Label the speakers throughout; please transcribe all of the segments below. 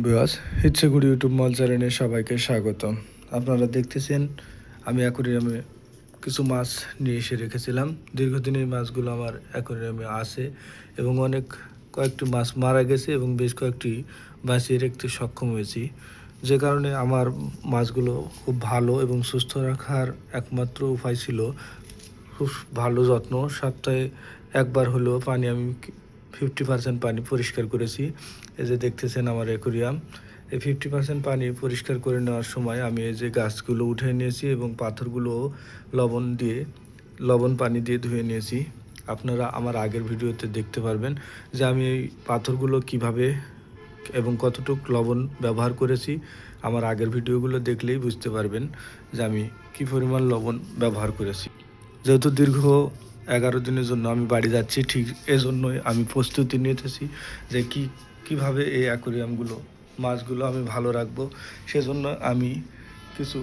Speaker 1: Viewers, ইচ্ছেগুড়ি YouTube মল চ্যানেলে সবাইকে স্বাগতম। আপনারা দেখতেছেন আমি অ্যাকোয়ারিয়ামে কিছু মাছ নিয়ে এসে রেখেছিলাম। দীর্ঘদিন এই মাছগুলো আমার অ্যাকোয়ারিয়ামে আছে এবং কয়েকটি মাছ মারা গেছে এবং বেশ কয়েকটি বাঁচিয়ে রাখতে সক্ষম হয়েছি, যে কারণে আমার মাছগুলো খুব ভালো এবং সুস্থ রাখার একমাত্র উপায় ছিল খুব ভালো যত্ন। সপ্তাহে একবার হলেও পানি আমি 50% পানি পরিষ্কার করেছি। এই যে দেখতেছেন আমার অ্যাকোয়ারিয়াম, এই 50% পানি পরিষ্কার করে নেওয়ার সময় আমি এই যে গাছগুলো উঠে নিয়েছি এবং পাথরগুলো লবণ পানি দিয়ে ধুয়ে নিয়েছি। আপনারা আমার আগের ভিডিওতে দেখতে পারবেন যে আমি এই পাথরগুলো কিভাবে এবং কতটুকু লবণ ব্যবহার করেছি। আমার আগের ভিডিওগুলো দেখলেই বুঝতে পারবেন যে আমি কী পরিমাণ লবণ ব্যবহার করেছি। যেহেতু দীর্ঘ 11 দিনের জন্য আমি বাড়ি যাচ্ছি, ঠিক এজন্যই আমি প্রস্তুতি নিতেছি যে কীভাবে এই মাছগুলো আমি ভালো রাখবো। সেজন্য আমি কিছু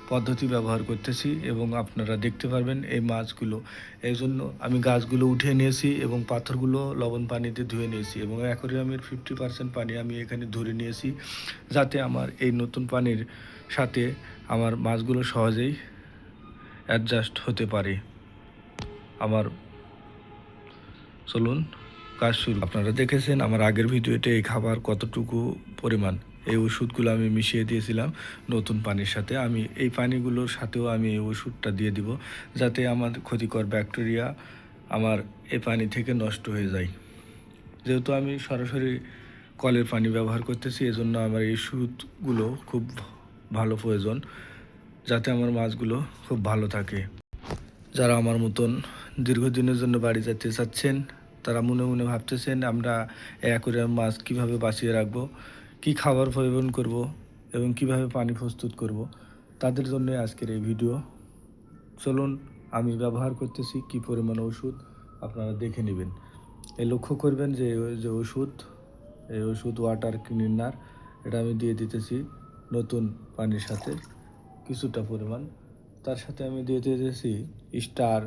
Speaker 1: পদ্ধতি ব্যবহার করতেছি এবং আপনারা দেখতে পারবেন এই মাছগুলো। এই জন্য আমি গাছগুলো উঠিয়ে নিয়েছি এবং পাথরগুলো লবণ পানিতে ধুয়ে নিয়েছি এবং অ্যাকোয়ারিয়ামের 50% পানি আমি এখানে ধরে নিয়েছি, যাতে আমার এই নতুন পানির সাথে আমার মাছগুলো সহজেই অ্যাডজাস্ট হতে পারে। চলুন কাজ শুরু। আপনারা দেখেছেন আমার আগের ভিডিওতে এই খাবার কতটুকু পরিমাণ এই ওষুধগুলো আমি মিশিয়ে দিয়েছিলাম নতুন পানির সাথে। আমি এই পানিগুলোর সাথেও আমি এই ওষুধটা দিয়ে দিব, যাতে আমার ক্ষতিকর ব্যাকটেরিয়া আমার এই পানি থেকে নষ্ট হয়ে যায়। যেহেতু আমি সরাসরি কলের পানি ব্যবহার করতেছি, এজন্য আমার এই ওষুধগুলো খুব ভালো প্রয়োজন, যাতে আমার মাছগুলো খুব ভালো থাকে। যারা আমার মতন দীর্ঘদিনের জন্য বাড়ি যেতে চাচ্ছেন, তারা মনে মনে ভাবতেছেন আমরা অ্যাকোয়ারিয়াম মাছ কীভাবে বাঁচিয়ে রাখবো, কী খাবার পরিবেশন করব এবং কিভাবে পানি প্রস্তুত করব, তাদের জন্য আজকের এই ভিডিও। চলুন আমি ব্যবহার করতেছি কী পরিমাণ ওষুধ আপনারা দেখে নেবেন। লক্ষ্য করবেন যে এই ওষুধ ওয়াটার ক্লিনার, এটা আমি দিয়ে দিতেছি নতুন পানির সাথে কিছুটা পরিমাণ। তার সাথে আমি দিয়ে দিতেছি স্টার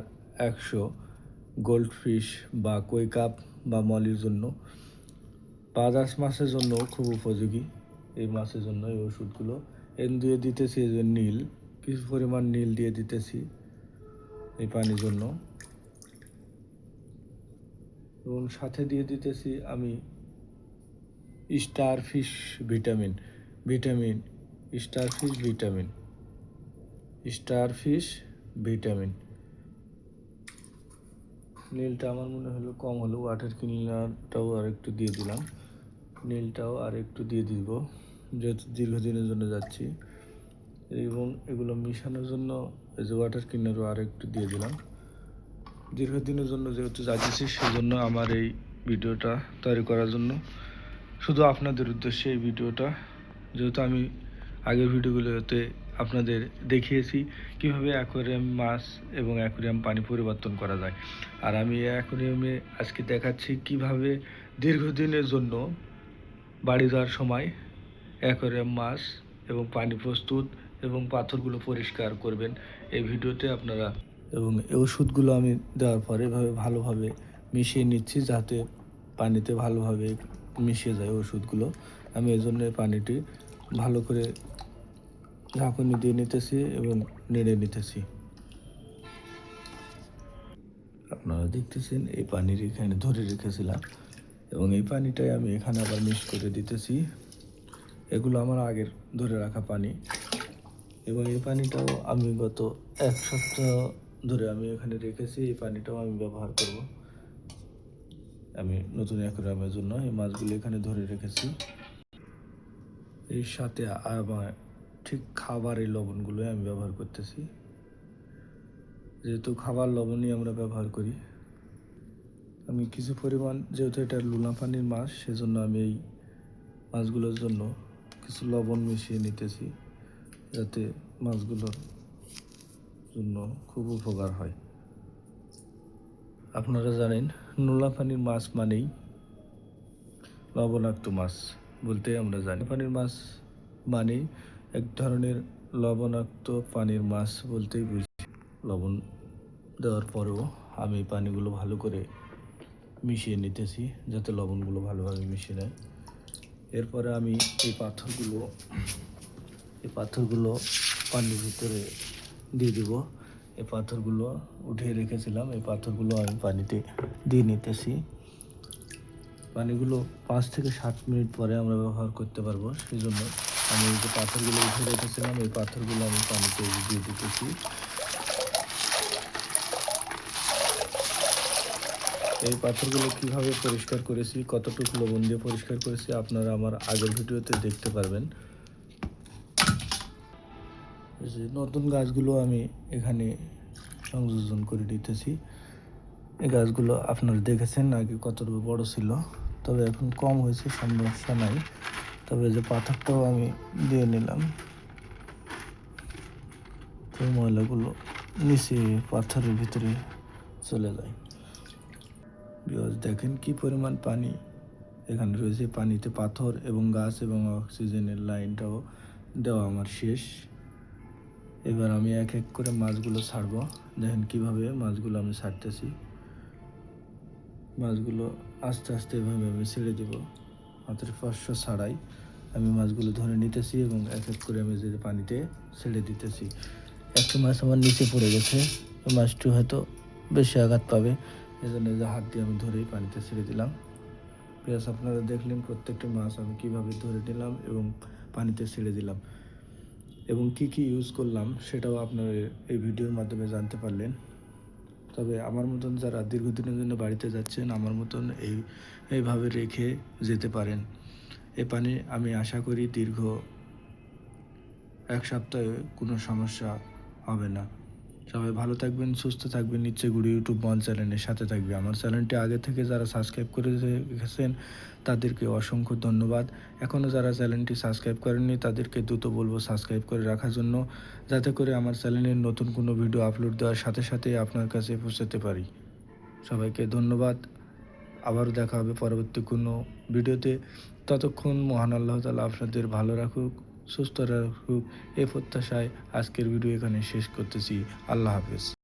Speaker 1: 100 গোল্ডফিশ বা কই কাপ বা মলির জন্য, পাদাস মাছের জন্য খুব উপযোগী এই মাছের জন্য এই ওষুধগুলো। দিয়ে দিতেছি এই যে নীল, কিছু পরিমাণ নীল দিয়ে দিতেছি এই পানির জন্য এবং সাথে দিয়ে দিতেছি আমি স্টারফিশ ভিটামিন স্টারফিশ ভিটামিন। নীলটা আমার মনে হলো কম হলো, ওয়াটার ক্লিনারটাও আর একটু দিয়ে দিলাম, নীলটাও আর একটু দিয়ে দিব যেহেতু দীর্ঘদিনের জন্য যাচ্ছি। এবং এগুলো মিশানোর জন্য এই যে ওয়াটার ক্লিনারও আর একটু দিয়ে দিলাম। দীর্ঘদিনের জন্য যেহেতু যাচ্ছি, সেই জন্য আমার এই ভিডিওটা তৈরি করার জন্য শুধু আপনাদের উদ্দেশ্যে এই ভিডিওটা। যেহেতু আমি আগের ভিডিওগুলোতে আপনাদের দেখিয়েছি কীভাবে অ্যাকোয়ারিয়াম মাছ এবং অ্যাকোয়ারিয়াম পানি পরিবর্তন করা যায়, আর আমি অ্যাকোয়ারিয়ামে আজকে দেখাচ্ছি কিভাবে দীর্ঘদিনের জন্য বাড়ি যাওয়ার সময় অ্যাকোয়ারিয়াম মাছ এবং পানি প্রস্তুত এবং পাথরগুলো পরিষ্কার করবেন এই ভিডিওতে আপনারা। এবং এই ওষুধগুলো আমি দেওয়ার পরে এভাবে ভালোভাবে মিশিয়ে নিচ্ছি, যাতে পানিতে ভালোভাবে মিশে যায় ওষুধগুলো। আমি এই জন্য পানিটি ভালো করে ঝাঁকুনি দিয়ে নিতেছি এবং নেড়ে নিতেছি। আপনারা দেখতেছেন এই পানির এখানে ধরে রেখেছিলাম এবং এই পানিটাই আমি এখানে আবার মিক্স করে দিতেছি। এগুলো আমার আগের ধরে রাখা পানি এবং এই পানিটাও আমি গত 1 সপ্তাহ ধরে আমি এখানে রেখেছি। এই পানিটাও আমি ব্যবহার করব আমি নতুন অ্যাকোয়ারিয়ামের জন্য। এই মাছগুলো এখানে ধরে রেখেছি। এর সাথে আবার ঠিক খাবারের লবণগুলো আমি ব্যবহার করতেছি, যেহেতু খাবার লবণই আমরা ব্যবহার করি। আমি কিছু পরিমাণ, যেহেতু এটা লুনা পানির মাছ, সেজন্য আমি এই মাছগুলোর জন্য কিছু লবণ মিশিয়ে নিতেছি, যাতে মাছগুলোর জন্য খুব উপকার হয়। আপনারা জানেন নোনা পানির মাছ মানেই লবণাক্ত মাছ বলতে আমরা জানি। পানির মাছ মানেই এক ধরনের লবণাক্ত পানির মাছ বলতেই বুঝি। লবণ দেওয়ার পরেও আমি পানিগুলো ভালো করে মিশিয়ে নিতেছি, যাতে লবণগুলো ভালোভাবে মিশে নেয়। এরপরে আমি এই পাথরগুলো পানির ভিতরে দিয়ে দিব। এই পাথরগুলো উঠিয়ে রেখেছিলাম, এই পাথরগুলো আমি পানিতে দিয়ে নিতেছি। পানিগুলো 5 থেকে 7 মিনিট পরে আমরা ব্যবহার করতে পারবো, সেই জন্য আমি এই যে পাথরগুলো উঠে রেখেছিলাম এই পাথরগুলো আমি পানিতে দিয়ে দিতেছি। এই পাথরগুলো কিভাবে পরিষ্কার করেছি, কতটুকু লবণ দিয়ে পরিষ্কার করেছি আপনারা আমার আগের ভিডিওতে দেখতে পারবেন। এই যে নতুন গাছগুলো আমি এখানে সংযোজন করে দিতেছি। এই গাছগুলো আপনারা দেখেছেন আগে কতটুকু বড় ছিল, তবে এখন কম হয়েছে, সমস্যা নাই। তবে যে পাথরটাও আমি দিয়ে নিলাম, তো ময়লাগুলো নিচে পাথরের ভিতরে চলে যায়। দেখেন কি পরিমাণ পানি এখানে রয়েছে। পানিতে পাথর এবং গাছ এবং অক্সিজেনের লাইনটাও দেওয়া আমার শেষ। এবার আমি এক এক করে মাছগুলো ছাড়বো। দেখেন কিভাবে মাছগুলো আমি ছাড়তেছি। মাছগুলো আস্তে আস্তে এভাবে আমি ছেড়ে দেব, হাতের স্পর্শ ছাড়াই আমি মাছগুলো ধরে নিতেছি এবং এক এক করে আমি যে পানিতে ছেড়ে দিতেছি। একটা মাছ আমার নিচে পড়ে গেছে, ওই মাছটি হয়তো বেশি আঘাত পাবে, এজন্য যে হাত দিয়ে আমি ধরেই পানিতে ছেড়ে দিলাম। প্লাস আপনারা দেখলেন প্রত্যেকটা মাছ আমি কীভাবে ধরে নিলাম এবং পানিতে ছেড়ে দিলাম এবং কি কি ইউজ করলাম সেটাও আপনারা এই ভিডিওর মাধ্যমে জানতে পারলেন। তবে আমার মতন যারা দীর্ঘদিনের জন্য বাড়িতে যাচ্ছেন, আমার মতন এইভাবে রেখে যেতে পারেন। এই পানি আমি আশা করি দীর্ঘ 1 সপ্তাহে কোনো সমস্যা হবে না। সবাই ভালো থাকবেন, সুস্থ থাকবেন। নিচে গুড়ি ইউটিউব মন চ্যানেলের সাথে থাকবে। আমার চ্যানেলটি আগে থেকে যারা সাবস্ক্রাইব করে রেখেছেন তাদেরকে অসংখ্য ধন্যবাদ। এখনও যারা চ্যানেলটি সাবস্ক্রাইব করেননি তাদেরকে দ্রুত বলবো সাবস্ক্রাইব করে রাখার জন্য, যাতে করে আমার চ্যানেলের নতুন কোনো ভিডিও আপলোড দেওয়ার সাথে সাথেই আপনার কাছে পৌঁছাতে পারি। সবাইকে ধন্যবাদ। আবারও দেখা হবে পরবর্তী কোনো ভিডিওতে। ততক্ষণ মহান আল্লাহ তাআলা আপনাদের ভালো রাখুক, সুস্থ রাখুক, এই প্রত্যাশায় আজকের ভিডিও এখানে শেষ করতেছি। আল্লাহ হাফেজ।